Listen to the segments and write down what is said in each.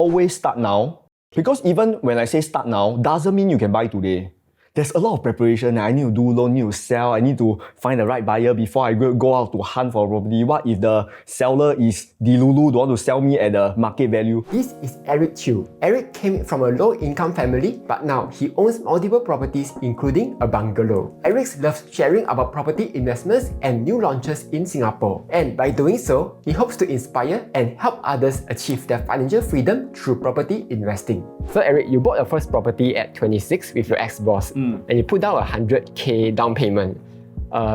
always start now. Because even when I say start now, doesn't mean you can buy today. There's a lot of preparation. I need to do loan, need to sell, I need to find the right buyer before I go out to hunt for a property. What if the seller is Delulu, don't want to sell me at the market value? This is Eric Chew. Eric came from a low-income family, but now he owns multiple properties, including a bungalow. Eric loves sharing about property investments and new launches in Singapore. And by doing so, he hopes to inspire and help others achieve their financial freedom through property investing. So Eric, you bought your first property at 26 with your ex-boss, and you put down 100k down payment.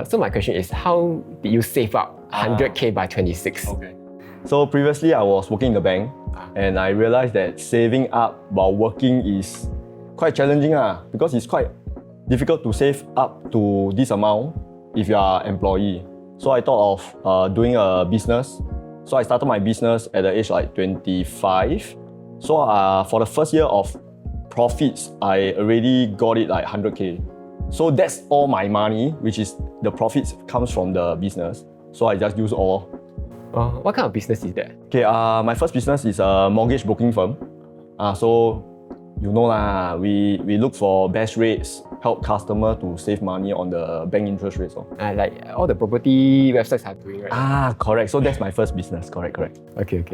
So my question is, how did you save up 100k by 26? Okay. So previously I was working in the bank, and I realized that saving up while working is quite challenging because it's quite difficult to save up to this amount if you are an employee. So I thought of doing a business. So I started my business at the age like 25. So for the first year of profits, I already got it like 100k. So that's all my money, which is the profits comes from the business. So I just use all. What kind of business is that? Okay, my first business is a mortgage broking firm. So you know lah, we look for best rates, help customer to save money on the bank interest rates. Like all the property websites are doing, right? Correct. So that's my first business. Correct. Okay.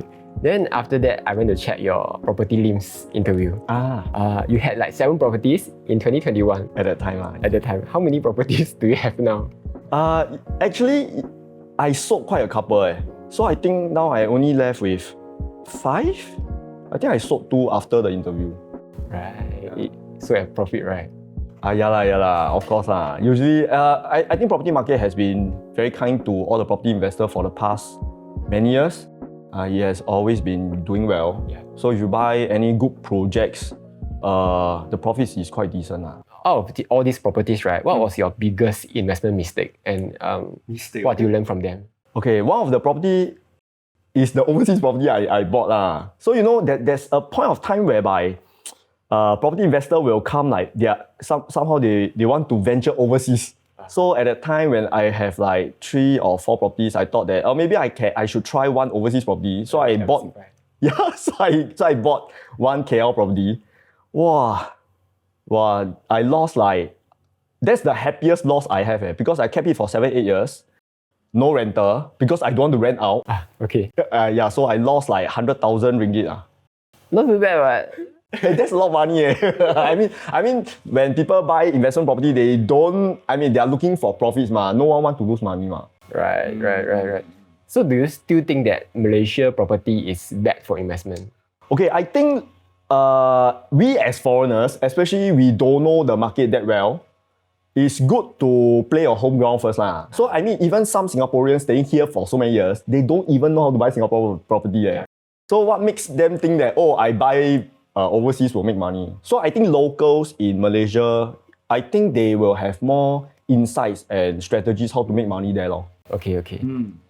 Then after that, I went to check your property LIMS interview. You had like 7 properties in 2021. At that time. At the time, how many properties do you have now? Actually, I sold quite a couple. So I think now I only left with 5. I think I sold 2 after the interview. Right. So at profit, right? Yeah lah, of course lah. Usually, I think property market has been very kind to all the property investors for the past many years. It has always been doing well. Yeah. So if you buy any good projects, the profits is quite decent. Out of all these properties, right, what was your biggest investment mistake? And what do you learn from them? Okay, one of the property is the overseas property I bought. So you know that there's a point of time whereby property investor will come like somehow they want to venture overseas. So at that time when I have like 3 or 4 properties, I thought that maybe I should try one overseas property. So I bought so I bought one KL property. Wow, I lost like, that's the happiest loss I have because I kept it for 7-8 years. No renter because I don't want to rent out. Okay. So I lost like 100,000 ringgit. Not too bad, right? That's a lot of money. I mean, when people buy investment property, they are looking for profits. No one wants to lose money. Right. So do you still think that Malaysia property is bad for investment? Okay, I think we as foreigners, especially we don't know the market that well, it's good to play your home ground first. So I mean, even some Singaporeans staying here for so many years, they don't even know how to buy Singapore property. So what makes them think that, I buy overseas will make money? So I think locals in Malaysia, I think they will have more insights and strategies how to make money there. Okay.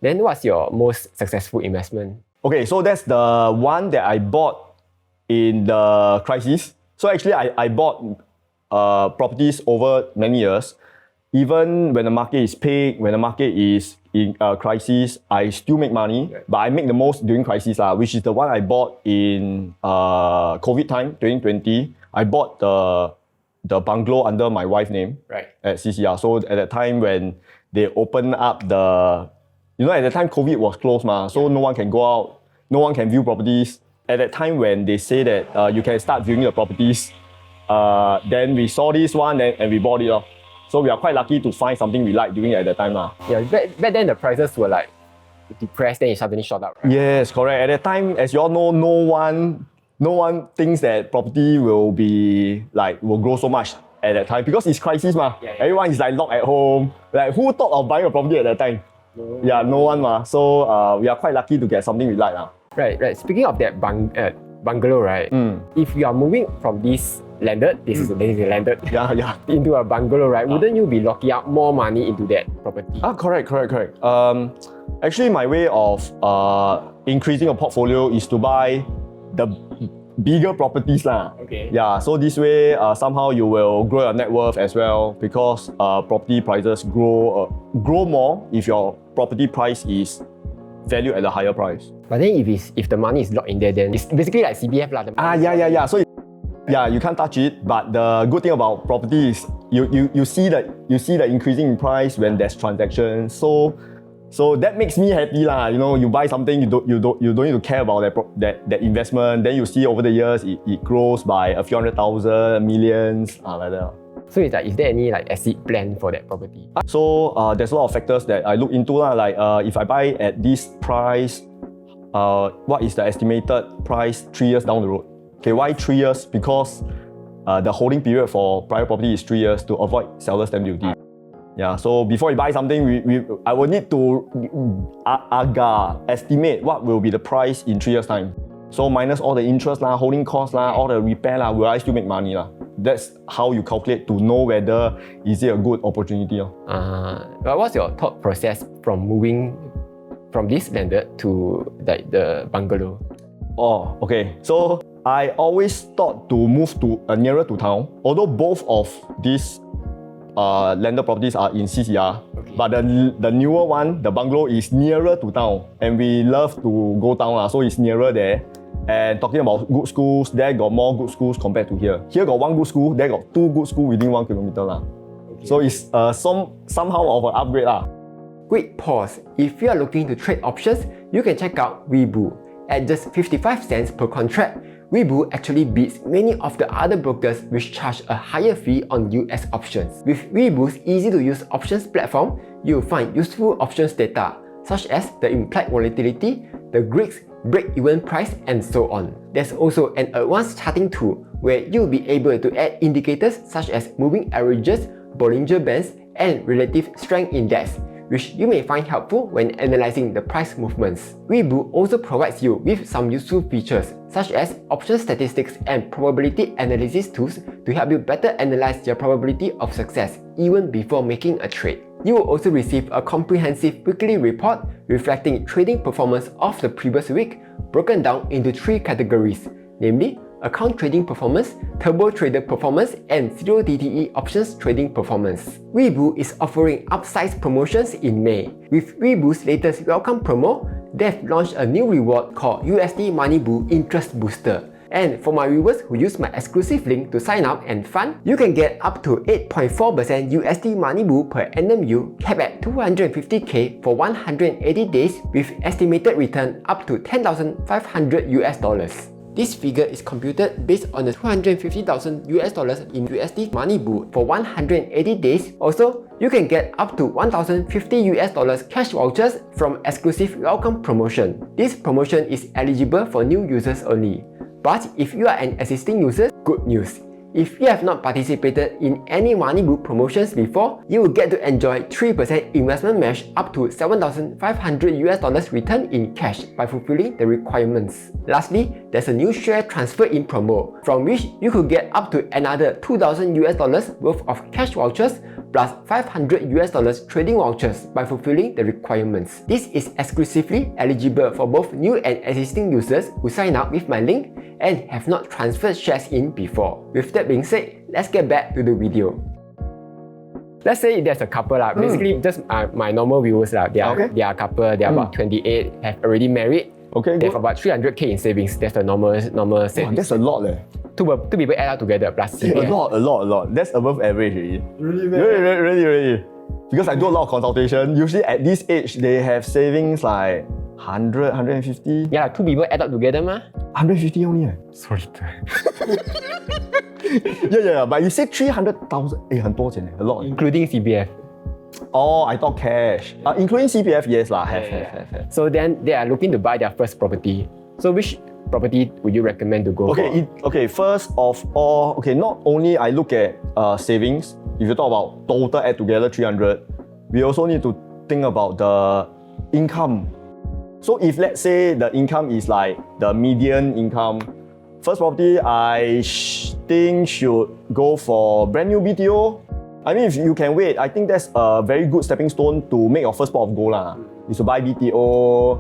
Then what's your most successful investment? Okay, so that's the one that I bought in the crisis. So actually I bought properties over many years. Even when the market is peak, when the market is in crisis, I still make money. But I make the most during crisis, which is the one I bought in COVID time, 2020. I bought the bungalow under my wife's name at CCR. So at that time when they opened up at the time COVID was closed, so no one can go out, no one can view properties. At that time when they say that you can start viewing the properties, then we saw this one and we bought it. So we are quite lucky to find something we like during at that time. Yeah, back then the prices were like depressed, then it suddenly shot up, right? Yes, correct. At that time, as you all know, no one thinks that property will grow so much at that time because it's crisis. Everyone is like locked at home. Like who thought of buying a property at that time? No one. So we are quite lucky to get something we like. Right. Speaking of that bungalow, right? If you are moving from this landed, this is landed into a bungalow, right? Wouldn't you be locking up more money into that property? Correct. Actually, my way of increasing a portfolio is to buy the bigger properties. Okay. So this way, somehow you will grow your net worth as well because property prices grow more if your property price is valued at a higher price. But then if the money is locked in there, then it's basically like CPF lah. Yeah. So you can't touch it. But the good thing about property is you see the increasing in price when there's transactions. So that makes me happy lah. You know, you buy something, you don't need to care about that investment. Then you see over the years it grows by a few 100,000, millions, like that. So it's like, is there any like exit plan for that property? So there's a lot of factors that I look into lah. Like if I buy at this price, what is the estimated price 3 years down the road? Okay, why 3 years? Because the holding period for private property is 3 years to avoid seller's stamp duty. Yeah, so before you buy something, I will need to estimate what will be the price in 3 years' time. So minus all the interest lah, holding costs lah, all the repair lah, will I still make money lah? That's how you calculate to know whether is it a good opportunity. But what's your thought process from moving from this landed to the bungalow? Oh, okay. So I always thought to move to nearer to town. Although both of these landed properties are in CCR, but the newer one, the bungalow, is nearer to town, and we love to go town lah, so it's nearer there. And talking about good schools, there got more good schools compared to here. Here got one good school, there got 2 good schools within 1 kilometer lah. So it's somehow of an upgrade lah. Quick pause. If you are looking to trade options, you can check out Webull. At just 55 cents per contract, Webull actually beats many of the other brokers which charge a higher fee on US options. With Webull's easy-to-use options platform, you'll find useful options data such as the implied volatility, the Greeks break-even price, and so on. There's also an advanced charting tool where you'll be able to add indicators such as moving averages, Bollinger Bands, and relative strength index, which you may find helpful when analyzing the price movements. Webull also provides you with some useful features such as option statistics and probability analysis tools to help you better analyze your probability of success even before making a trade. You will also receive a comprehensive weekly report reflecting trading performance of the previous week, broken down into 3 categories, namely account trading performance, turbo trader performance, and 0DTE options trading performance. Webull is offering upsized promotions in May. With Webull's latest welcome promo, they've launched a new reward called USD Moneybull Interest Booster. And for my viewers who use my exclusive link to sign up and fund, you can get up to 8.4% USD Moneybull per annum yield, capped at 250k for 180 days, with estimated return up to $10,500. This figure is computed based on the $250,000 in USD Moneybull for 180 days. Also, you can get up to $1,050 cash vouchers from exclusive welcome promotion. This promotion is eligible for new users only. But if you are an existing user, good news. If you have not participated in any Moneybull promotions before, you will get to enjoy 3% investment match up to $7,500 return in cash by fulfilling the requirements. Lastly, there's a new share transfer in promo, from which you could get up to another $2,000 worth of cash vouchers plus $500 trading vouchers by fulfilling the requirements. This is exclusively eligible for both new and existing users who sign up with my link and have not transferred shares in before. With that being said, let's get back to the video. Let's say there's a couple basically just my normal viewers they are a couple, they are about 28, have already married. Okay, they have about 300k in savings. That's the normal savings. That's a lot leh. Two people add up together plus CPF. A lot. That's above average already. Really. Because I do a lot of consultation. Usually at this age, they have savings like 100, 150. Yeah, 2 people add up together 150 only So little. Yeah, but you say 300,000, 很多钱 a lot. Including CPF. Oh, I thought cash. Including CPF, yes lah, have. So then they are looking to buy their first property. So which property would you recommend to go for? Okay, first of all, not only I look at savings. If you talk about total add together 300, we also need to think about the income. So if let's say the income is like the median income, first property I think should go for brand new BTO. I mean, if you can wait, I think that's a very good stepping stone to make your first pot of gold lah. Is to buy BTO.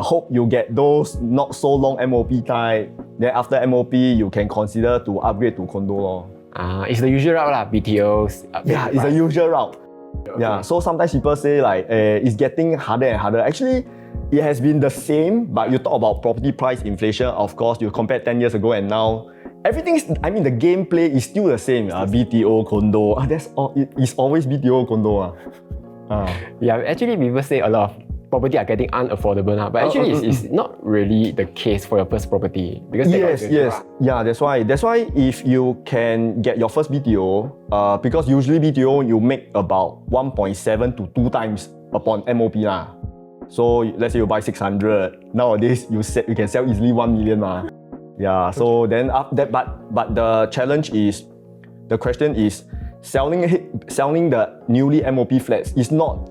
Hope you get those not so long MOP type. Then after MOP, you can consider to upgrade to condo lor. It's the usual route lah, BTOs. Yeah, it's the usual route. Yeah, so sometimes people say like it's getting harder and harder. Actually, it has been the same, but you talk about property price inflation, of course, you compare 10 years ago and now, everything's, I mean, the gameplay is still the same. BTO, condo, that's all, it's always BTO, condo. Yeah, actually people say a lot of property are getting unaffordable now, but actually it's not really the case for your first property because yeah, that's why if you can get your first BTO, because usually BTO you make about 1.7 to 2 times upon MOP lah. So let's say you buy 600, nowadays you can sell easily 1 million lah. Yeah, so then after that, but the challenge is, the question is, selling the newly MOP flats is not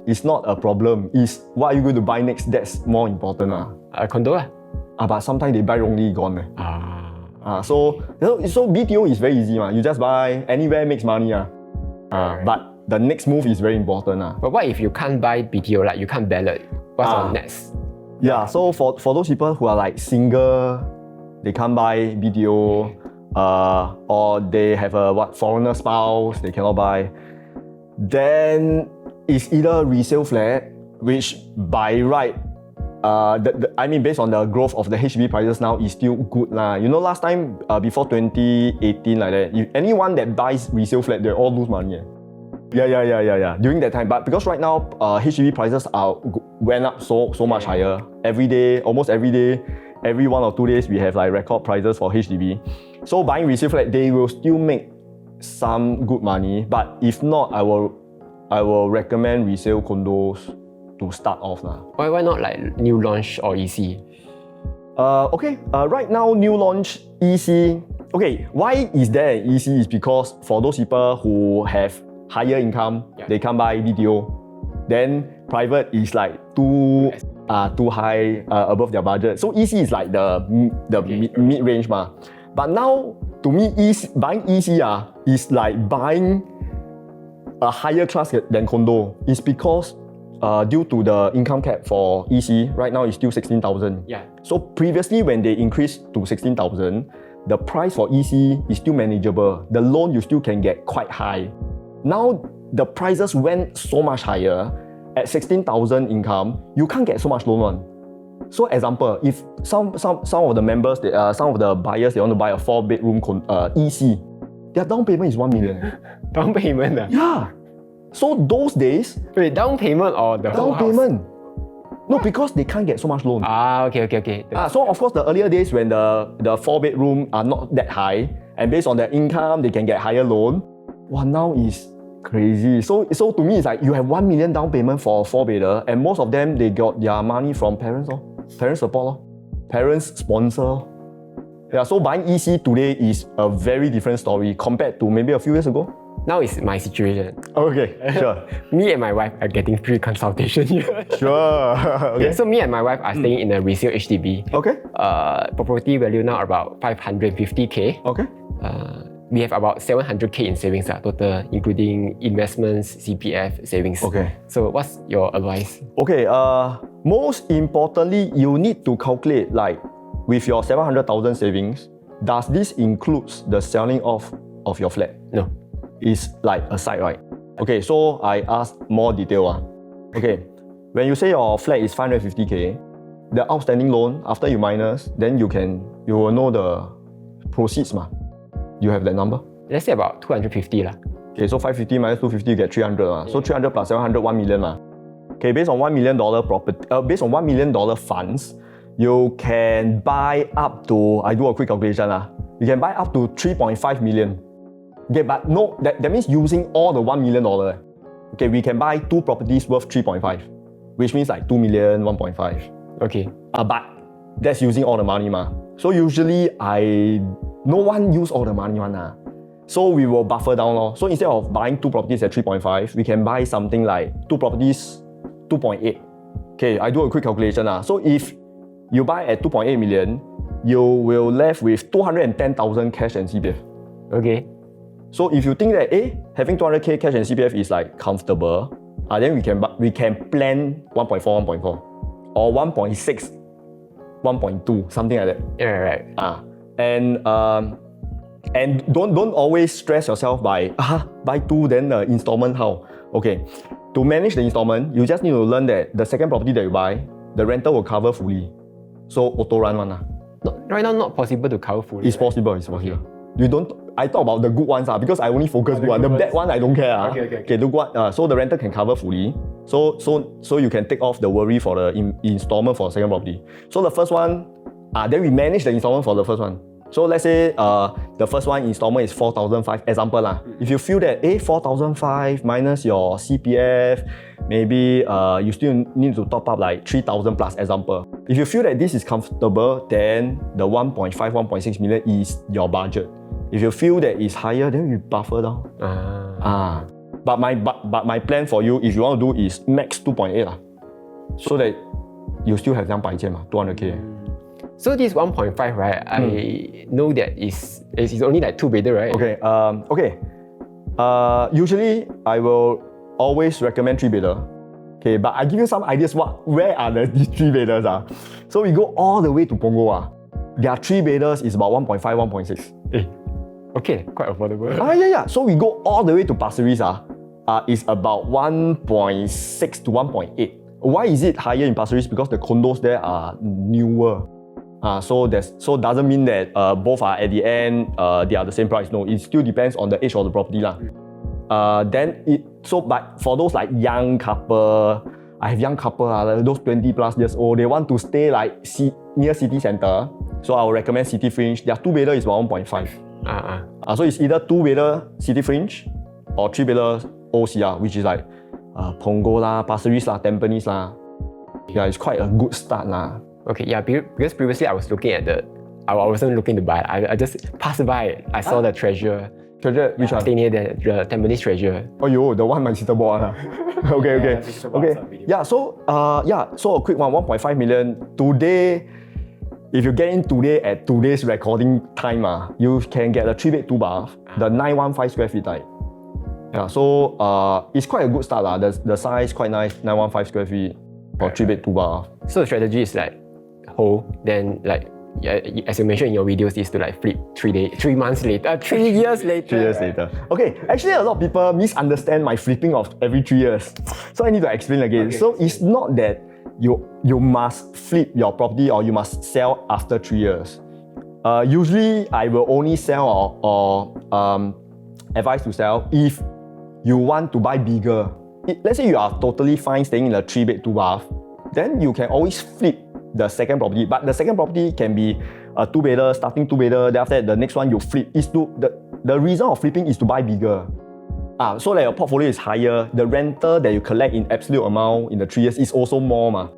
a problem. Is what are you going to buy next? That's more important. A condo lah. But sometimes they buy wrongly gone. So BTO is very easy. You just buy anywhere, makes money. But the next move is very important. But what if you can't buy BTO, like you can't ballot? What's on next? Yeah, so for those people who are like single, they can't buy BTO. Or they have a foreigner spouse, they cannot buy, then it's either resale flat, which by right, I mean based on the growth of the HDB prices now is still good lah. You know, last time before 2018 like that, if anyone that buys resale flat, they all lose money. Yeah. During that time, but because right now HDB prices went up so much higher every day, almost every day. Every 1 or 2 days, we have like record prices for HDB. So buying resale flat, they will still make some good money. But if not, I will recommend resale condos to start off now. Why not like new launch or EC? Right now new launch EC. Okay, why is there an EC? Is because for those people who have higher income, they can't buy BTO. Then private is like too high, above their budget. So EC is like the mid-range ma. But now, to me, buying EC is like buying a higher class than condo. It's because due to the income cap for EC, right now it's still 16,000. Yeah. So previously when they increased to 16,000, the price for EC is still manageable. The loan you still can get quite high. Now the prices went so much higher. At 16,000 income, you can't get so much loan on. So example, if some of the members, some of the buyers, they want to buy a 4-bedroom EC, their down payment is 1 million. Down payment? Yeah. So those days... Wait, down payment or the whole down payment. No, because they can't get so much loan. Okay. So of course, the earlier days when the 4-bedroom are not that high, and based on their income, they can get higher loan. Well, now is crazy. So to me, it's like you have 1 million down payment for a 4-bedder, and most of them, they got their money from parents, parents support, parents sponsor. Yeah, so buying EC today is a very different story compared to maybe a few years ago. Now it's my situation. Okay, sure. Me and my wife are getting free consultation here. Sure. Okay. So me and my wife are staying in a resale HDB. Okay. Property value now about 550k. Okay. We have about 700k in savings total, including investments, CPF, savings. Okay. So what's your advice? Okay. Most importantly, you need to calculate like with your 700,000 savings, does this includes the selling off of your flat? No. It's like a side, right? Okay, so I asked more detail. Okay, when you say your flat is 550k, the outstanding loan after you minus, then you will know the proceeds ma. You have that number? Let's say about 250 lah. Okay, so 550 minus 250 you get 300 ma. So 300 plus 700, 1 million ma. Okay, based on $1 million property, based on $1 million funds, you can buy up to, I do a quick calculation you can buy up to 3.5 million. Okay, but no, that means using all the $1 million. Okay, we can buy 2 properties worth 3.5, which means like 2 million, 1.5. Okay. But that's using all the money ma. So usually no one use all the money one So we will buffer down So instead of buying 2 properties at 3.5, we can buy something like 2 properties, 2.8. Okay, I do a quick calculation So if you buy at 2.8 million, you will left with 210,000 cash and CPF. Okay. So if you think that having 200k cash and CPF is like comfortable, then we can plan 1.4, 1.4 or 1.6, 1.2, something like that. Yeah, right. And don't always stress yourself by buy 2 then the installment how. Okay, to manage the installment, you just need to learn that the second property that you buy, the rental will cover fully. So auto run one. Right now, not possible to cover fully. It's possible, it's possible. You don't. I talk about the good ones because I only focus good one. The bad one I don't care. Okay. The good one. So the rental can cover fully. So you can take off the worry for the installment for the second property. So the first one, then we manage the installment for the first one. So let's say the first one installment is 4,500. Example lah. If you feel that 4,500 minus your CPF, maybe you still need to top up like 3,000 plus. Example. If you feel that this is comfortable, then the 1.5, 1.6 million is your budget. If you feel that it's higher, then you buffer down. But my plan for you, if you want to do, is max 2.8 lah. So that you still have 200,000 嘛, 200k. So this 1.5, right? I know that it's only like 2-bedder, right? Okay. Usually I will always recommend 3-bedder. Okay, but I give you some ideas. Where are these 3-bedders? So we go all the way to Punggol. Their 3-bedders is about 1.5, 1.6. Okay, quite affordable. Yeah. So we go all the way to Pasir Ris. It's about 1.6 to 1.8. Why is it higher in Pasir Ris? Because the condos there are newer. So doesn't mean that both are at the end they are the same price. No, it still depends on the age of the property lah. But for those like young couple, I have young couple those 20 plus years old, they want to stay like near city center. So I will recommend City Fringe. Their 2-bedder is about 1.5. So it's either 2-bedder City Fringe or 3-bedder OC which is like Punggol lah, Pasir Ris lah, Tampines lah. Yeah, it's quite a good start lah. Okay, yeah, because previously I was looking at I wasn't looking to buy. I just passed by. I saw the Treasure. Treasure, which one? Stay near the Tampines Treasure. Oh, yo, the one my sister bought. Okay. Yeah, so a quick one, 1.5 million. Today, if you get in today at today's recording time, you can get a 3-bed 2-bath, the 915 square feet type. Yeah, so it's quite a good start. The size quite nice, 915 square feet for 3-bed 2-bath. So the strategy is like hold, then like as you mentioned in your videos, is to like flip 3 months later, 3 years later. 3 years later. Okay, actually a lot of people misunderstand my flipping of every 3 years. So I need to explain again. Okay. So it's not that you must flip your property or you must sell after 3 years. Usually I will only sell or advise to sell if you want to buy bigger. Let's say you are totally fine staying in a 3-bed 2-bath, then you can always flip the second property. But the second property can be a 2-bedder, starting 2-bedder, then after that the next one you flip. The reason of flipping is to buy bigger. So that your portfolio is higher, the rental that you collect in absolute amount in the 3 years is also more.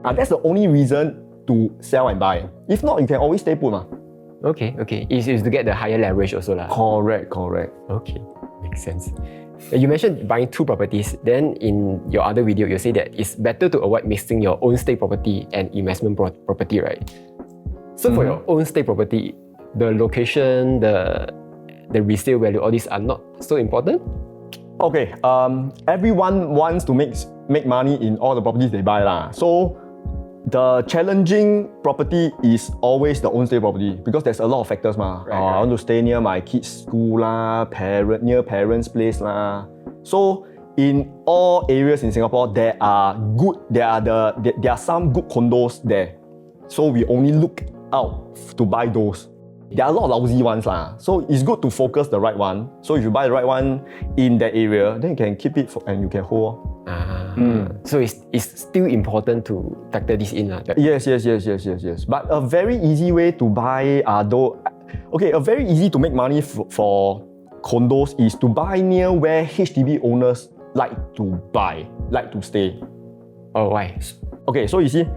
That's the only reason to sell and buy. If not, you can always stay put. Okay. It's to get the higher leverage also lah. Correct. Okay, makes sense. You mentioned buying 2 properties. Then in your other video, you say that it's better to avoid mixing your own stay property and investment property, right? So for your own stay property, the location, the resale value, all these are not so important? Okay, everyone wants to make money in all the properties they buy lah. So the challenging property is always the own stay property because there's a lot of factors Right. I want to stay near my kids' school lah, near parents' place lah. So in all areas in Singapore, there are some good condos there. So we only look out to buy those. There are a lot of lousy ones lah. So it's good to focus the right one. So if you buy the right one in that area, then you can keep it and you can hold. So it's still important to factor this in. Yes. But a very easy way to buy a very easy to make money for condos is to buy near where HDB owners like to stay. Oh, why? Okay, so you see,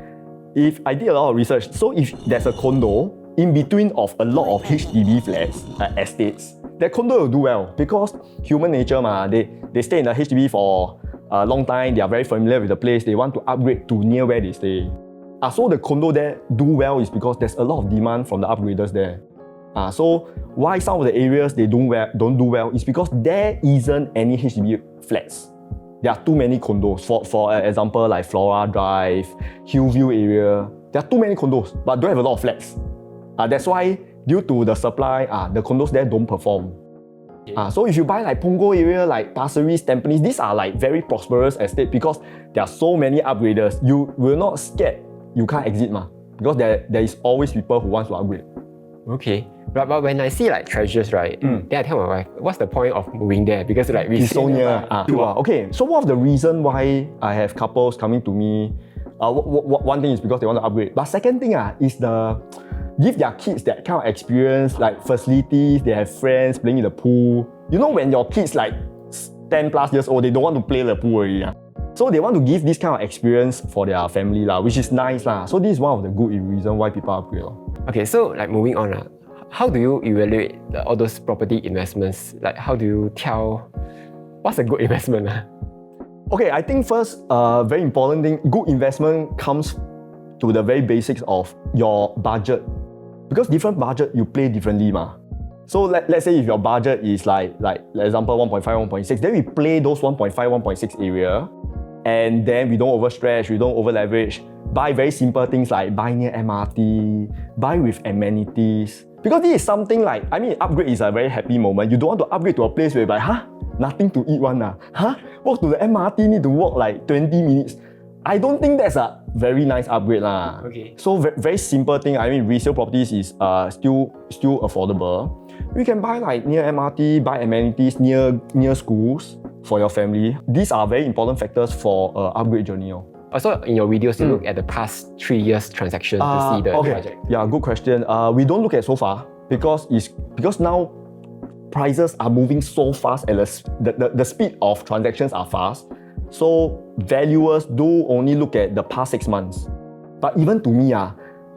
if I did a lot of research, so if there's a condo in between of a lot of HDB flats, estates, that condo will do well because human nature they stay in the HDB for a long time, they are very familiar with the place, they want to upgrade to near where they stay. So the condo there do well is because there's a lot of demand from the upgraders there. So why some of the areas they don't do well is because there isn't any HDB flats. There are too many condos. For example, like Flora Drive, Hillview area, there are too many condos, but don't have a lot of flats. That's why due to the supply, the condos there don't perform. So if you buy like Punggol area, like Pasir Ris, Tampines, these are like very prosperous estate because there are so many upgraders. You will not scared you can't exit because there is always people who want to upgrade. Okay. But when I see like treasures, right, then I tell my wife, what's the point of moving there? Because like we It's so near. Okay, so one of the reason why I have couples coming to me, one thing is because they want to upgrade. But second thing is give their kids that kind of experience, like facilities, they have friends playing in the pool. You know when your kids like 10 plus years old, they don't want to play the pool already. So they want to give this kind of experience for their family, which is nice. So this is one of the good reasons why people upgrade. Okay, so like moving on, how do you evaluate all those property investments? Like how do you tell what's a good investment? Okay, I think first, very important thing, good investment comes to the very basics of your budget. Because different budget, you play differently. So let's say if your budget is like example 1.5, 1.6, then we play those 1.5, 1.6 area, and then we don't overstretch, we don't over leverage. Buy very simple things like buy near MRT, buy with amenities. Because this is something like, upgrade is a very happy moment. You don't want to upgrade to a place where nothing to eat one. Walk to the MRT, need to walk like 20 minutes. I don't think that's a very nice upgrade. Okay. So very simple thing. Resale properties is still affordable. You can buy like near MRT, buy amenities near schools for your family. These are very important factors for upgrade journey. Also, in your videos, you look at the past 3 years transaction to see the project. Yeah, good question. We don't look at so far because now prices are moving so fast and the speed of transactions are fast. So valuers do only look at the past 6 months. But even to me,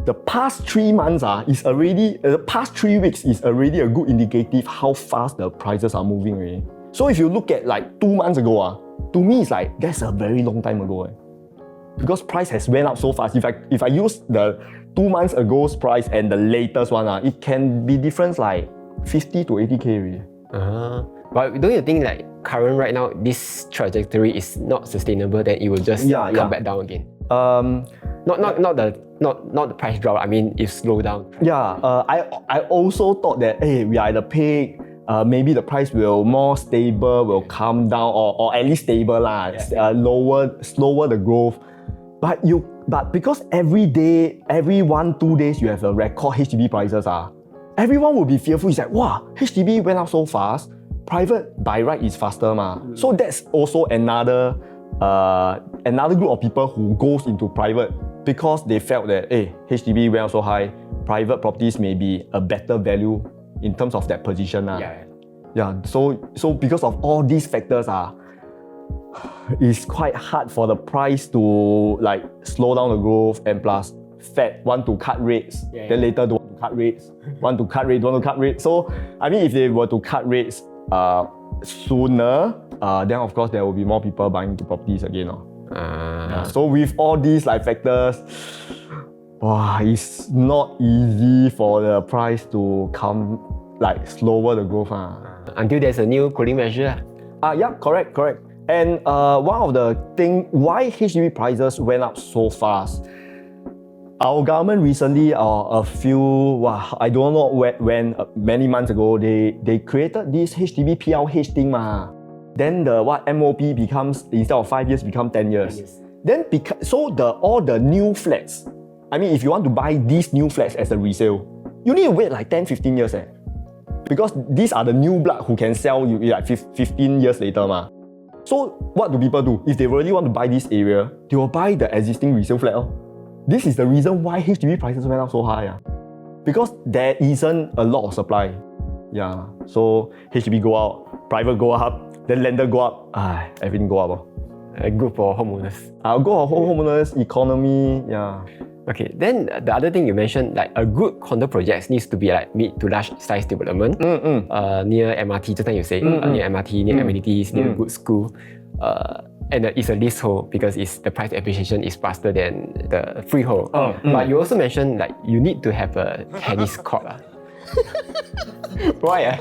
the past 3 months the past 3 weeks is already a good indicative how fast the prices are moving already. So if you look at like 2 months ago, to me it's like that's a very long time ago. Because price has went up so fast. If I use the 2 months ago's price and the latest one, it can be difference like 50 to 80k really. But don't you think like current right now, this trajectory is not sustainable, then it will just come back down again? Not the price drop, it slow down. I also thought that we are at the peak. Maybe the price will more stable, will come down or at least stable slower the growth. But because every day, every 1-2 days you have a record HDB prices, everyone will be fearful. It's like, wow, HDB went up so fast. Private by right is faster. So that's also another group of people who goes into private because they felt that HDB went up so high, private properties may be a better value in terms of that position. So because of all these factors, it's quite hard for the price to like slow down the growth, and plus Fed want to cut rates, then later don't want to cut rates, want to cut rates. So if they were to cut rates sooner, then of course there will be more people buying into properties again. So with all these like factors, it's not easy for the price to come like slower the growth. Until there's a new cooling measure. Correct. And one of the things why HDB prices went up so fast, our government recently, I don't know when many months ago, they created this HDB PLH thing. Then the MOP becomes, instead of 5 years, become 10 years. Then all the new flats, if you want to buy these new flats as a resale, you need to wait like 10-15 years. Because these are the new blood who can sell you like 15 years later. So what do people do? If they really want to buy this area, they will buy the existing resale flat. This is the reason why HDB prices went up so high. Because there isn't a lot of supply. So HDB go out, private go up, then lender go up, everything go up. Good for homeowners. Good for homeowners, economy, Okay, then the other thing you mentioned, like a good condo project needs to be like mid to large size development, near MRT, just like you say, near MRT, near amenities, near a good school, and it's a leasehold because the price appreciation is faster than the freehold. But you also mentioned like you need to have a tennis court. Why?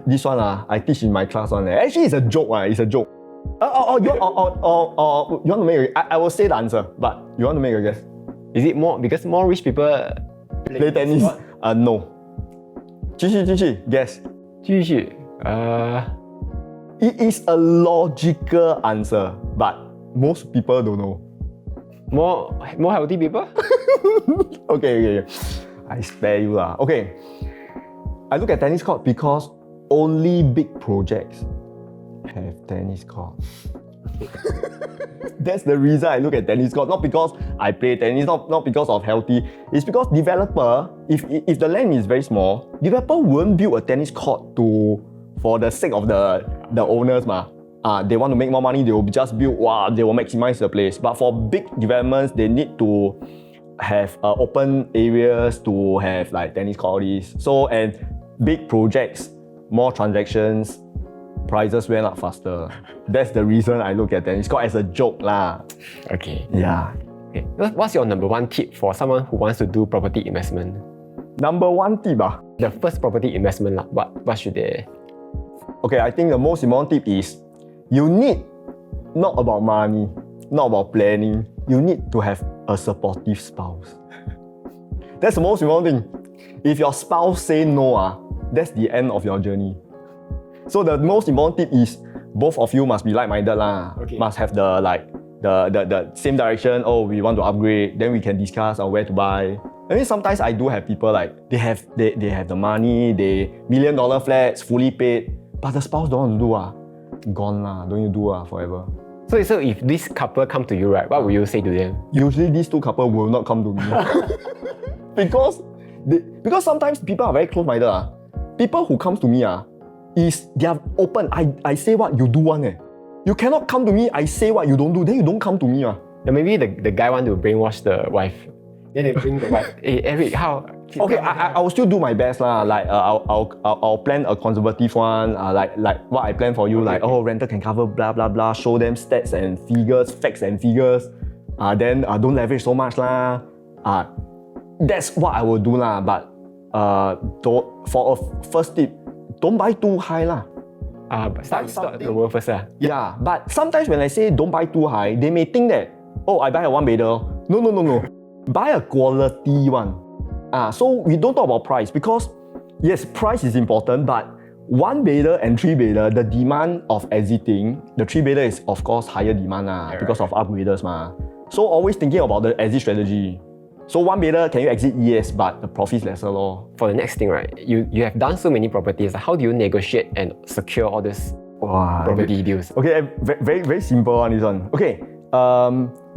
This one I teach in my class one. Actually, it's a joke. It's a joke. You want to make I will say the answer, but you want to make a guess? Is it more because more rich people play tennis? No. 继续 guess. 继续 It is a logical answer, but most people don't know. more healthy people? Okay. I spare you lah. Okay. I look at tennis court because only big projects have tennis court. That's the reason I look at tennis court. Not because I play tennis, not because of healthy. It's because developer, if the land is very small, developer won't build a tennis court for the sake of the owners ma. They want to make more money, they will just build, they will maximize the place. But for big developments, they need to have open areas to have like tennis courts. So, and big projects, more transactions, prices went up faster. That's the reason I look at tennis court as a joke lah. Okay. Yeah. Okay. What's your number one tip for someone who wants to do property investment? Number one tip The first property investment lah. What should they? Okay, I think the most important tip is you need not about money, not about planning. You need to have a supportive spouse. That's the most important thing. If your spouse say no, that's the end of your journey. So the most important tip is both of you must be like-minded lah. Okay. Must have the same direction. Oh, we want to upgrade. Then we can discuss on where to buy. I mean, sometimes I do have people like they have the money, they $1 million flats fully paid, but the spouse don't want to do gone lah. Don't you do forever. So if this couple come to you, right, what will you say to them? Usually these two couples will not come to me because sometimes people are very close-minded. People who comes to me is they are open. I say what you do one. You cannot come to me. I say what you don't do. Then you don't come to me. Yeah, maybe the guy want to brainwash the wife. Then they bring the wife. Hey Eric, how? Okay, I will still do my best lah. Like I'll plan a conservative one. Like what I plan for you. Okay, like rental can cover blah blah blah. Show them stats and figures, facts and figures. Then don't leverage so much lah. That's what I will do lah. But for a first tip, don't buy too high lah. But start lower first lah. Yeah, but sometimes when I say don't buy too high, they may think that I buy a one bedder. No. Buy a quality one. So we don't talk about price because yes, price is important, but one bedder and three bedder, the demand of exiting, the three bedder is of course higher demand because of upgraders ma. So always thinking about the exit strategy. So one bedder, can you exit? Yes, but the profit is lesser lor. For the next thing, right, you have done so many properties. How do you negotiate and secure all this property deals? Okay, very very simple on this one. Okay,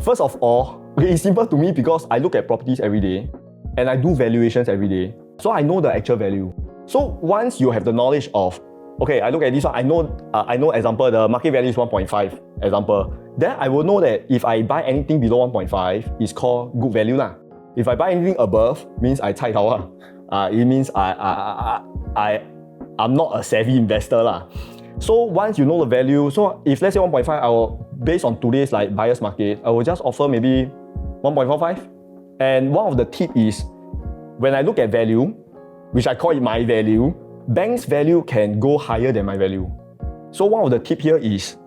first of all, it's simple to me because I look at properties every day and I do valuations every day. So I know the actual value. So once you have the knowledge of, okay, I look at this one, I know example, the market value is 1.5, example. Then I will know that if I buy anything below 1.5, it's called good value lah. If I buy anything above, means I 菜头lah. It means I'm not a savvy investor lah. So once you know the value, so if let's say 1.5, I will, based on today's like buyer's market, I will just offer maybe 1.45. And one of the tip is, when I look at value, which I call it my value, bank's value can go higher than my value. So one of the tip here is,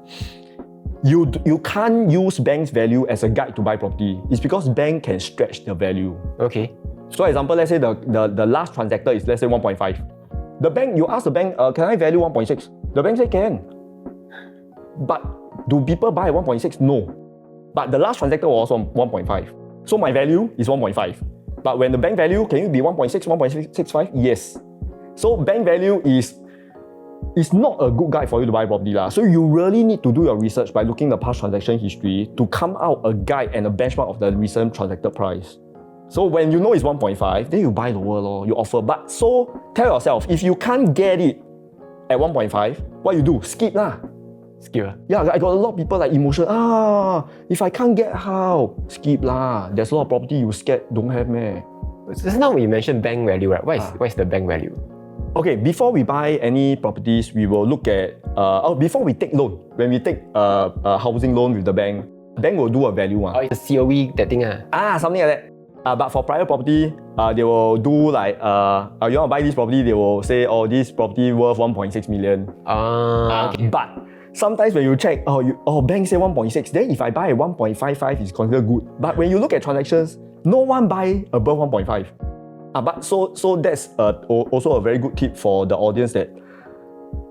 you can't use bank's value as a guide to buy property. It's because bank can stretch the value. Okay. So example, let's say the last transactor is let's say 1.5. The bank, you ask the bank, can I value 1.6? The bank say can. But do people buy at 1.6? No. But the last transactor was 1.5. So my value is 1.5. But when the bank value, can it be 1.6, 1.65? Yes. So bank value is not a good guide for you to buy property lah. So you really need to do your research by looking at the past transaction history to come out a guide and a benchmark of the recent transacted price. So when you know it's 1.5, then you buy lower lor, you offer. But so tell yourself, if you can't get it at 1.5, what you do? Skip lah. Skip. Yeah, I got a lot of people like emotion. If I can't get how? Skip lah. There's a lot of property you scared don't have meh. Just now when you mentioned bank value, right? What is the bank value? Okay, before we buy any properties, we will look at, before we take loan, when we take a housing loan with the bank will do a value one. It's a COE, that thing something like that. But for private property, they will do like, you want to buy this property, they will say, this property worth 1.6 million. Okay. But sometimes when you check, bank say 1.6, then if I buy at 1.55, it's considered good. But when you look at transactions, no one buy above 1.5. But so that's also a very good tip for the audience that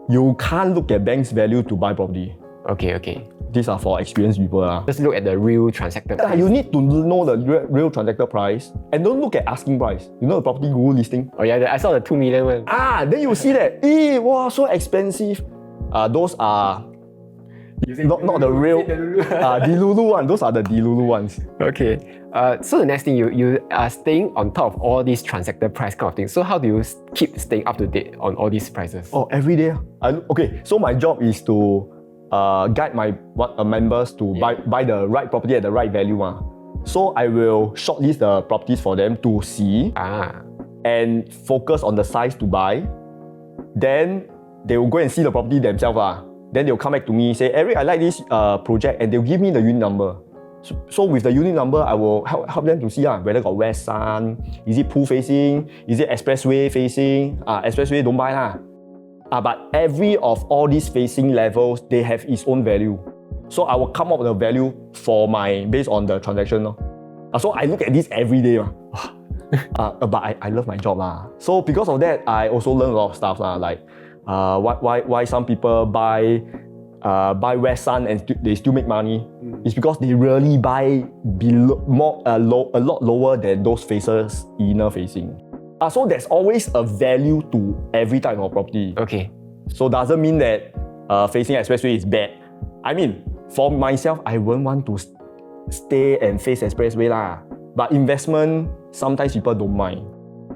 you can't look at bank's value to buy property. Okay. These are for experienced people. Just look at the real transacted price. You need to know the real transactor price and don't look at asking price. You know the property guru listing? Oh yeah, I saw the 2 million one. Then you see that, wow, so expensive. Those are not the real Delulu one. Those are the Delulu ones. Okay. So the next thing, you are staying on top of all these transactor price kind of things. So how do you keep staying up to date on all these prices? Oh, every day. Okay, so my job is to guide my members to buy the right property at the right value. So I will shortlist the properties for them to see and focus on the size to buy. Then they will go and see the property themselves. Then they'll come back to me, say, Eric, I like this project, and they'll give me the unit number. So with the unit number, I will help them to see whether got west sun, is it pool facing, is it expressway facing, expressway don't buy but every of all these facing levels, they have its own value. So I will come up with a value based on the transaction. So I look at this every day. But I love my job. So because of that, I also learn a lot of stuff like why some people buy West Sun and they still make money. It's because they really buy a lot lower than those faces inner facing. So there's always a value to every type of property. Okay. So doesn't mean that facing expressway is bad. I mean, for myself, I wouldn't want to stay and face expressway But investment, sometimes people don't mind.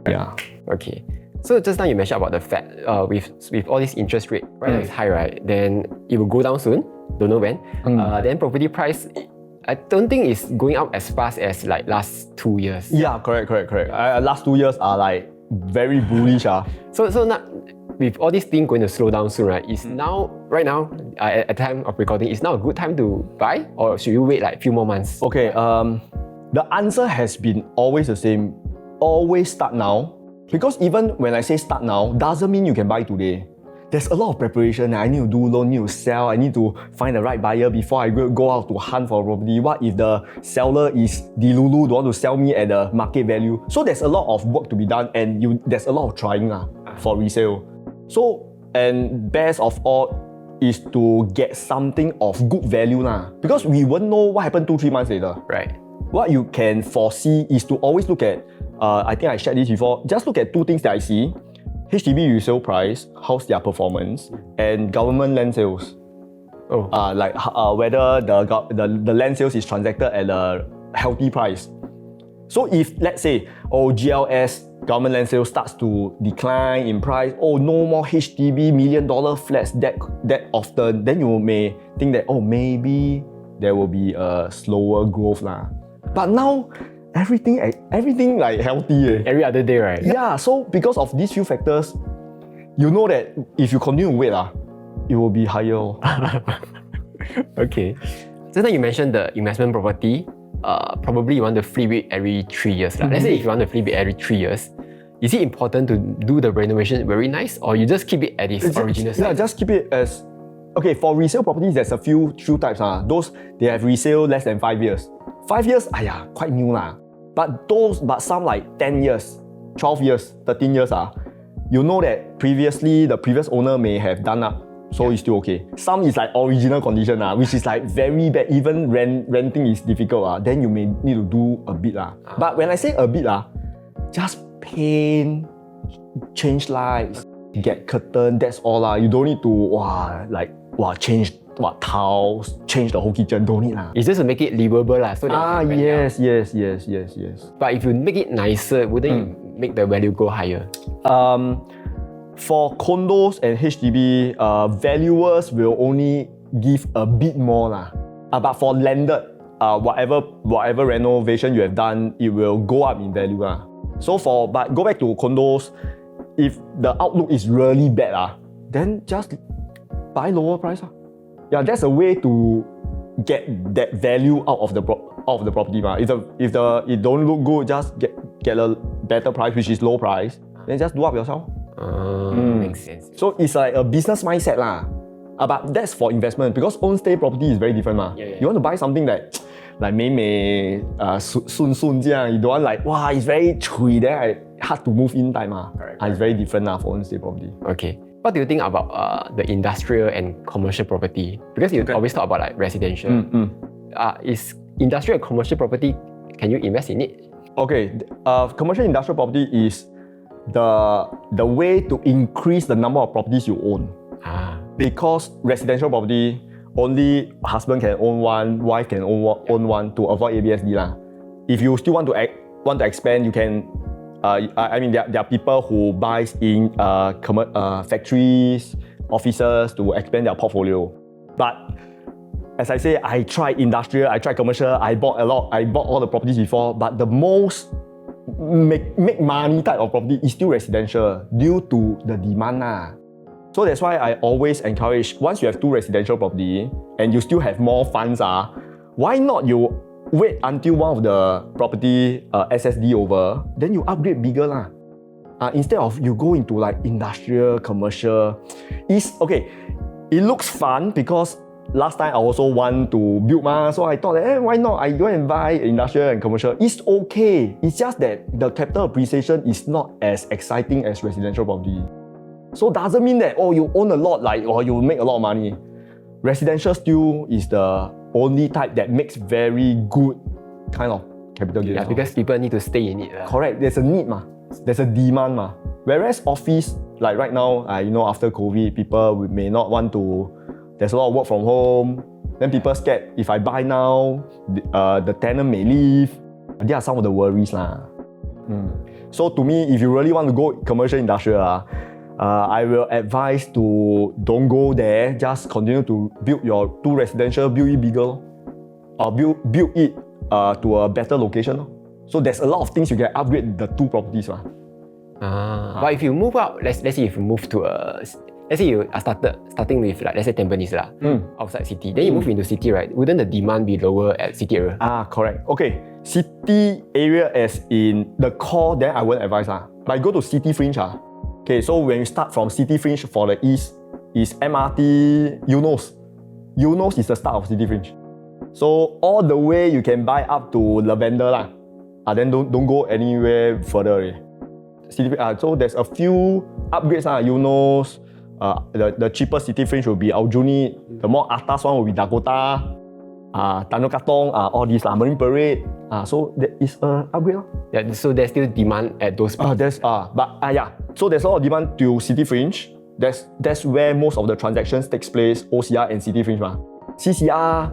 Yeah. Okay. So just now you mentioned about the Fed, with all this interest rate, right? It's high, right? Then it will go down soon. Don't know when. Then property price, I don't think it's going up as fast as like last 2 years. Yeah, correct. Last 2 years are like very bullish. So now, with all these things going to slow down soon, right? Is now, right now, at the time of recording, is now a good time to buy, or should you wait like a few more months? Okay. The answer has been always the same. Always start now. Because even when I say start now, doesn't mean you can buy today. There's a lot of preparation. I need to do loan, need to sell, I need to find the right buyer before I go out to hunt for a property. What if the seller is Delulu, don't want to sell me at the market value? So there's a lot of work to be done and there's a lot of trying for resale. So, and best of all is to get something of good value because we won't know what happened 2-3 months later. Right. What you can foresee is to always look at, I think I shared this before, just look at 2 things that I see. HDB resale price, how's their performance, and government land sales. Whether the land sales is transacted at a healthy price. So if, let's say, GLS, government land sales starts to decline in price, no more HDB $1 million flats that often, then you may think that, maybe there will be a slower growth. But now, everything like healthy. Every other day, right? Yeah, so because of these few factors, you know that if you continue to wait, it will be higher. Okay. So now you mentioned the investment property. Probably you want to flip it every 3 years. Let's say if you want to flip it every 3 years, is it important to do the renovation very nice, or you just keep it at its original size? Yeah, just keep it as... Okay, for resale properties, there's a few types. Those, they have resale less than 5 years. 5 years, quite new But some like 10 years, 12 years, 13 years you know that previously the previous owner may have done up, so it's still okay. Some is like original condition which is like very bad. Even renting is difficult then you may need to do a bit But when I say a bit just paint, change lights, get curtain. That's all You don't need to change tiles, change the whole kitchen. Don't need It's just to make it livable so that yes. But if you make it nicer, wouldn't it make the value go higher? For condos and HDB, valuers will only give a bit more but for landed, whatever renovation you have done, it will go up in value but go back to condos. If the outlook is really bad then just buy lower price Yeah, that's a way to get that value out of the property. If it don't look good, just get a better price, which is low price. Then just do up yourself. Makes sense. So it's like a business mindset but that's for investment because own stay property is very different You want to buy something that like 美美顺顺这样 you don't want like it's very cui then hard to move in time. Correct. It's very different for own estate property. Okay. What do you think about the industrial and commercial property? Because you always talk about like residential. Is industrial and commercial property, can you invest in it? Okay, commercial industrial property is the way to increase the number of properties you own. Because residential property, only husband can own one, wife can own one to avoid ABSD lah. If you still want to expand, you can. I mean, there are people who buys in factories, offices to expand their portfolio. But as I say, I tried industrial, I tried commercial, I bought all the properties before. But the most make money type of property is still residential due to the demand. So that's why I always encourage, once you have 2 residential property and you still have more funds, why not you wait until one of the property SSD over, then you upgrade bigger lah. Instead of you go into like industrial, commercial. It looks fun because last time I also want to build so I thought why not I go and buy industrial and commercial. It's okay. It's just that the capital appreciation is not as exciting as residential property. So doesn't mean that you own a lot or you make a lot of money. Residential still is the only type that makes very good kind of capital gain. Yeah, because people need to stay in it. Correct. There's a need there's a demand Whereas office, like right now, after COVID, people may not want to. There's a lot of work from home. Then people scared if I buy now, the tenant may leave. There are some of the worries So to me, if you really want to go commercial industrial, I will advise to don't go there. Just continue to build your 2 residential, build it bigger, or build it to a better location. So there's a lot of things you can upgrade the 2 properties. But if you move out, let's say if you move to let's say you are starting with let's say Tampines outside city, then you move into city, right? Wouldn't the demand be lower at city area? Correct. Okay, city area as in the core, then I won't advise But go to city fringe Okay, so when you start from city fringe for the east, is MRT Eunos. Eunos is the start of city fringe. So all the way you can buy up to Lavender then don't go anywhere further. So there's a few upgrades Eunos. The cheapest city fringe will be Aljunied. The more atas one will be Dakota, Tanjong Katong, all these Marine Parade. So that is an upgrade. Yeah, so there's still demand at those places. So there's a lot of demand to city fringe. That's where most of the transactions takes place, OCR and city fringe. CCR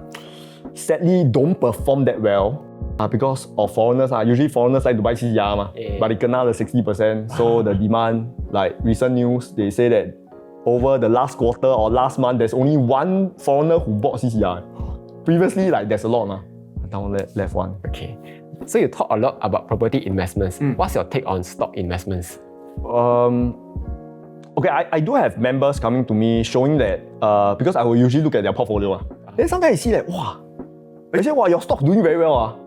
sadly don't perform that well because of foreigners. Usually foreigners like to buy CCR, but they kena the 60%. So the demand, like recent news, they say that over the last quarter or last month, there's only 1 foreigner who bought CCR. Previously, there's a lot. Down left one. Okay. So you talk a lot about property investments. What's your take on stock investments? Okay, I do have members coming to me showing that because I will usually look at their portfolio. Then sometimes I see that they say your stock doing very well.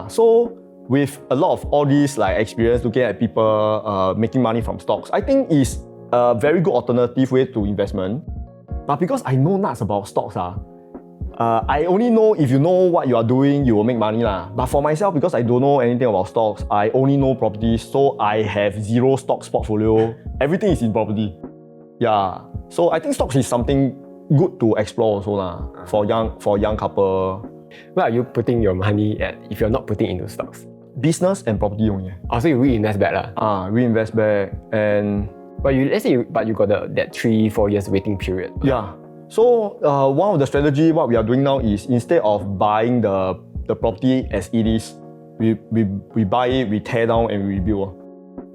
So with a lot of all these experience looking at people making money from stocks, I think is a very good alternative way to investment. But because I know nuts about stocks, I only know if you know what you are doing, you will make money. But for myself, because I don't know anything about stocks, I only know properties, so I have 0 stocks portfolio. Everything is in property. Yeah. So I think stocks is something good to explore also for young couple. Where are you putting your money at if you're not putting into stocks? Business and property only. So you reinvest back reinvest back and. But let's say you got that 3-4 years waiting period. Yeah. So one of the strategy what we are doing now is instead of buying the property as it is, we buy it, we tear down and we rebuild.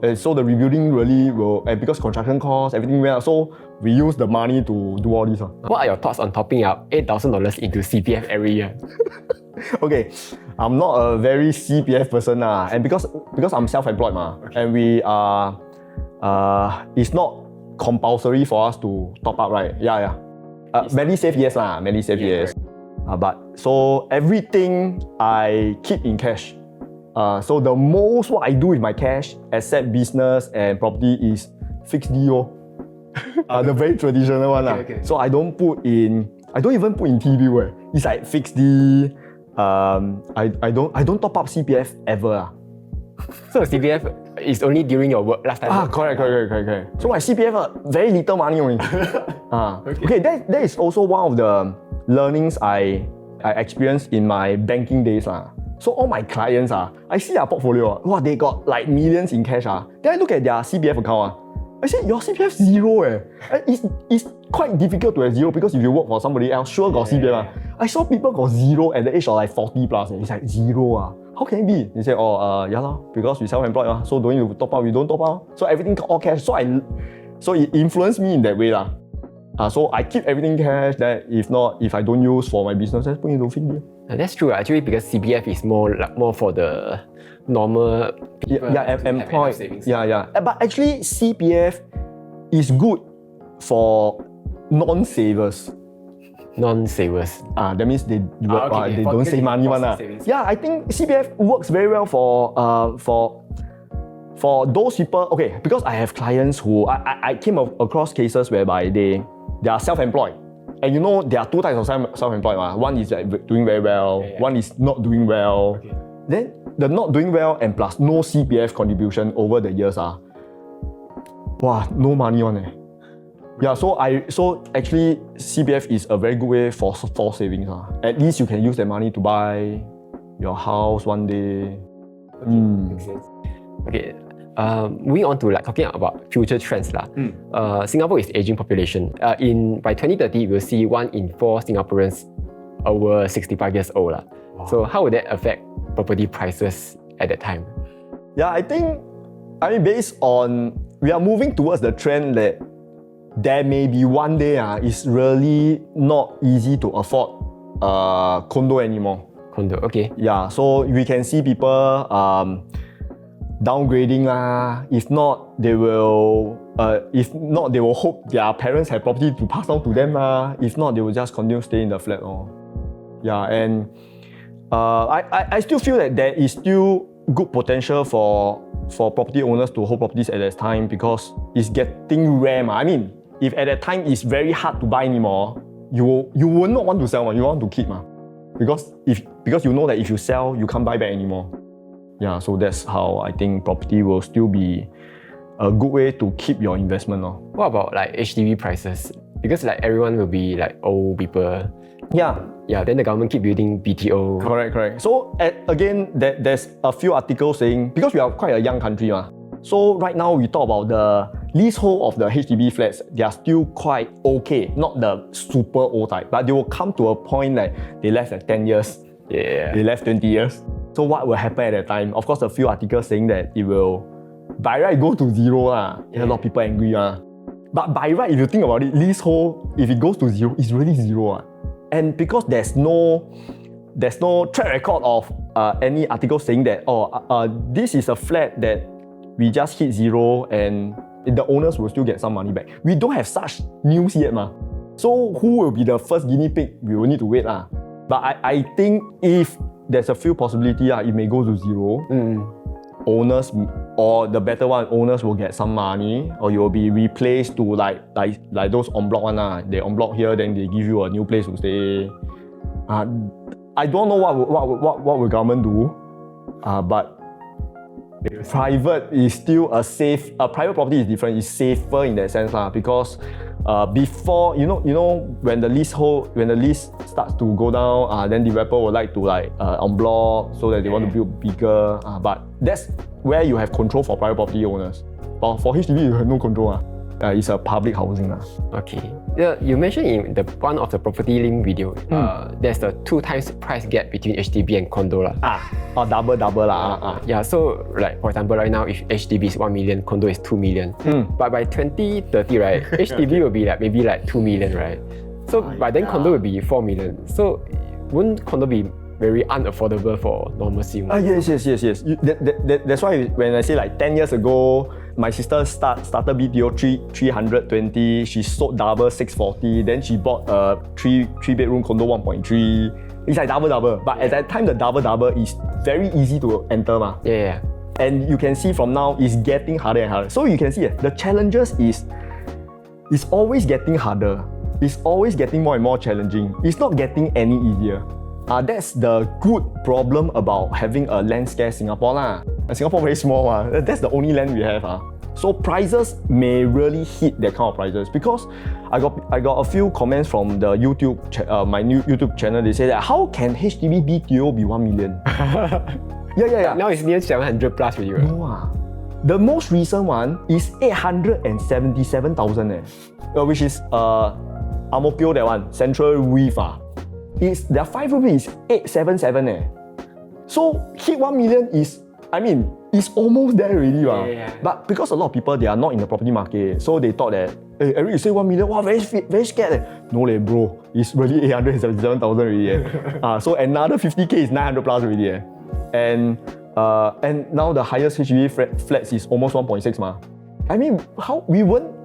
And so the rebuilding really will, and because construction costs, everything went up, so we use the money to do all this. What are your thoughts on topping up $8,000 into CPF every year? Okay, I'm not a very CPF person and because I'm self-employed and we are, it's not compulsory for us to top up, right? Yeah. MediSave yes MediSave yes. But so everything I keep in cash. So the most what I do with my cash, except business and property, is fixed D. The very traditional one. Okay. So I don't even put in T-bill. It's like fixed D. I don't top up CPF ever. So CPF is only during your work last time? Correct. So my CPF, very little money only. Okay, that is also one of the learnings I experienced in my banking days. So all my clients, I see their portfolio, wow, they got like millions in cash. Then I look at their CPF account. I said, your CPF zero. It's quite difficult to have zero because if you work for somebody else, sure got CPF. I saw people got zero at the age of like 40 plus. It's like zero. How can it be? They say, because we self-employed, so don't need to top up, we don't top up. So everything all cash. So it influenced me in that way. So I keep everything cash, that if I don't use for my business, just put it into fixed bill. That's true actually, because CPF is more for the normal people. Employed. But actually CPF is good for non-savers. Non-savers. That means they don't save money one. Yeah, I think CPF works very well for those people. Okay, because I have clients who I came across cases whereby they are self-employed. And there are two types of self-employed. One is like doing very well, one is not doing well. Okay. Then the not doing well and plus no CPF contribution over the years no money on. Yeah, so actually CPF is a very good way for savings. At least you can use that money to buy your house one day. Makes sense. Okay. Moving on to talking about future trends. Singapore is aging population. By 2030, we'll see 1 in 4 Singaporeans over 65 years old. Wow. So how would that affect property prices at that time? Yeah, I mean based on, we are moving towards the trend that there may be one day it's really not easy to afford condo anymore. Condo, okay. Yeah, so we can see people downgrading If not, they will hope their parents have property to pass on to them If not, they will just continue staying in the flat Yeah, and I still feel that there is still good potential for property owners to hold properties at that time because it's getting rare. I mean, if at that time it's very hard to buy anymore, you will not want to sell, you want to keep because you know that if you sell, you can't buy back anymore. Yeah, so that's how I think property will still be a good way to keep your investment. What about HDB prices? Because everyone will be old people. Yeah, then the government keep building BTO. Correct. So again, there's a few articles saying, because we are quite a young country, so right now we talk about the leasehold of the HDB flats, they are still quite okay, not the super old type, but they will come to a point that they left 10 years, they left 20 years. So what will happen at that time? Of course, a few articles saying that it will, by right, go to zero. A lot of people angry. But by right, if you think about it, leasehold, if it goes to zero, it's really zero. And because there's no track record of any article saying that, this is a flat that we just hit zero and the owners will still get some money back. We don't have such news yet. So who will be the first guinea pig? We will need to wait. But I think if there's a few possibility, it may go to zero. Owners, or the better one, owners will get some money, or you will be replaced to like those en bloc one. They en bloc here, then they give you a new place to stay. I don't know what will government do, but private is still a safe. Private property is different. It's safer in that sense because before when the lease starts to go down, then developer would like to en bloc so that they want to build bigger. But that's where you have control for private property owners. But for HDB, you have no control. It's a public housing. Okay. You mentioned in one of the property link video, there's the 2 times price gap between HDB and condo. Double. Yeah, so for example, right now, if HDB is 1 million, condo is 2 million. But by 2030, right, HDB will be maybe 2 million, right? So by then, condo will be 4 million. So wouldn't condo be very unaffordable for normal Singaporeans? Yes. That's why when I say 10 years ago, my sister started BTO 320, she sold double 640, then she bought a 3 bedroom condo 1.3. It's double. But at that time, the double is very easy to enter. Yeah. And you can see from now, it's getting harder and harder. So you can see the challenges is always getting harder. It's always getting more and more challenging. It's not getting any easier. That's the good problem about having a land scarce Singapore lah. Singapore very small that's the only land we have So prices may really hit that kind of prices because I got a few comments from the my new YouTube channel. They say that how can HDB BTO be 1 million? Yeah. Now it's near 700 plus for you. No The most recent one is 877,000 which is Ang Mo Kio that one, Central Reef their 5 rupee is 877 So hit 1 million is, it's almost there already Yeah. But because a lot of people, they are not in the property market, so they thought that, hey, Eric, you say 1 million, wow, very scared No bro, it's really 877,000 already So another 50k is 900 plus already And now the highest HDB flats is almost 1.6 how we weren't,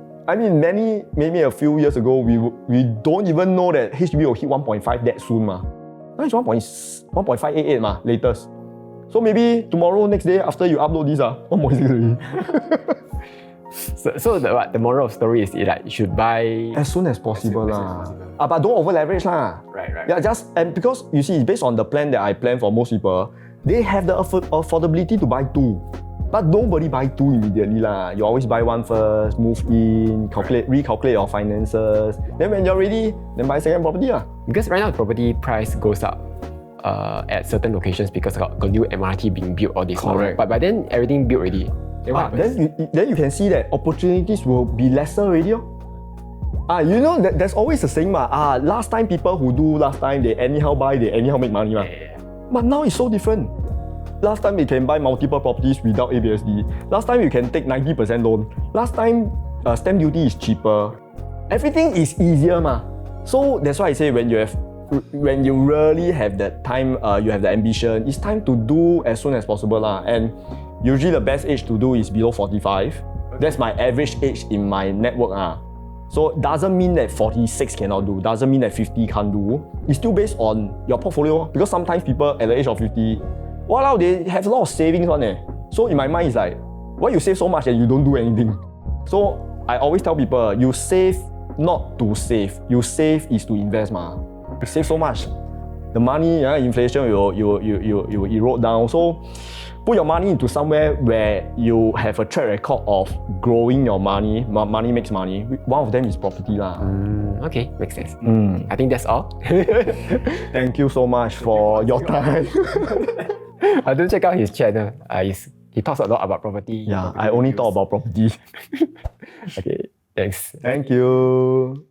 maybe a few years ago, we don't even know that HDB will hit 1.5 that soon Now it's 1.588 latest. So maybe tomorrow, next day, after you upload this 1.6 already. So the moral of story is like you should buy as soon as possible but don't over leverage Right. Yeah, and because you see, based on the plan that I plan for most people, they have the affordability to buy 2. But nobody buy 2 immediately You always buy 1 first, move in, recalculate your finances. Then when you're ready, then buy second property Because right now the property price goes up at certain locations because got new MRT being built all this. Correct. But by then everything built already. Then you can see that opportunities will be lesser already. You know that there's always a saying last time people who do last time they anyhow buy, they anyhow make money But now it's so different. Last time you can buy multiple properties without ABSD. Last time you can take 90% loan. Last time stamp duty is cheaper. Everything is easier So that's why I say when you really have that time, you have the ambition, it's time to do as soon as possible And usually the best age to do is below 45. That's my average age in my network So it doesn't mean that 46 cannot do, doesn't mean that 50 can't do. It's still based on your portfolio because sometimes people at the age of 50, they have a lot of savings So in my mind it's like, why you save so much and you don't do anything? So I always tell people, you save not to save. You save is to invest You save so much. The money, inflation will erode down. So put your money into somewhere where you have a track record of growing your money. Money makes money. One of them is property Okay, makes sense. I think that's all. Thank you so much for your time. Do check out his channel. He talks a lot about property. Yeah, I only talk about property. Okay, thanks. Thank you.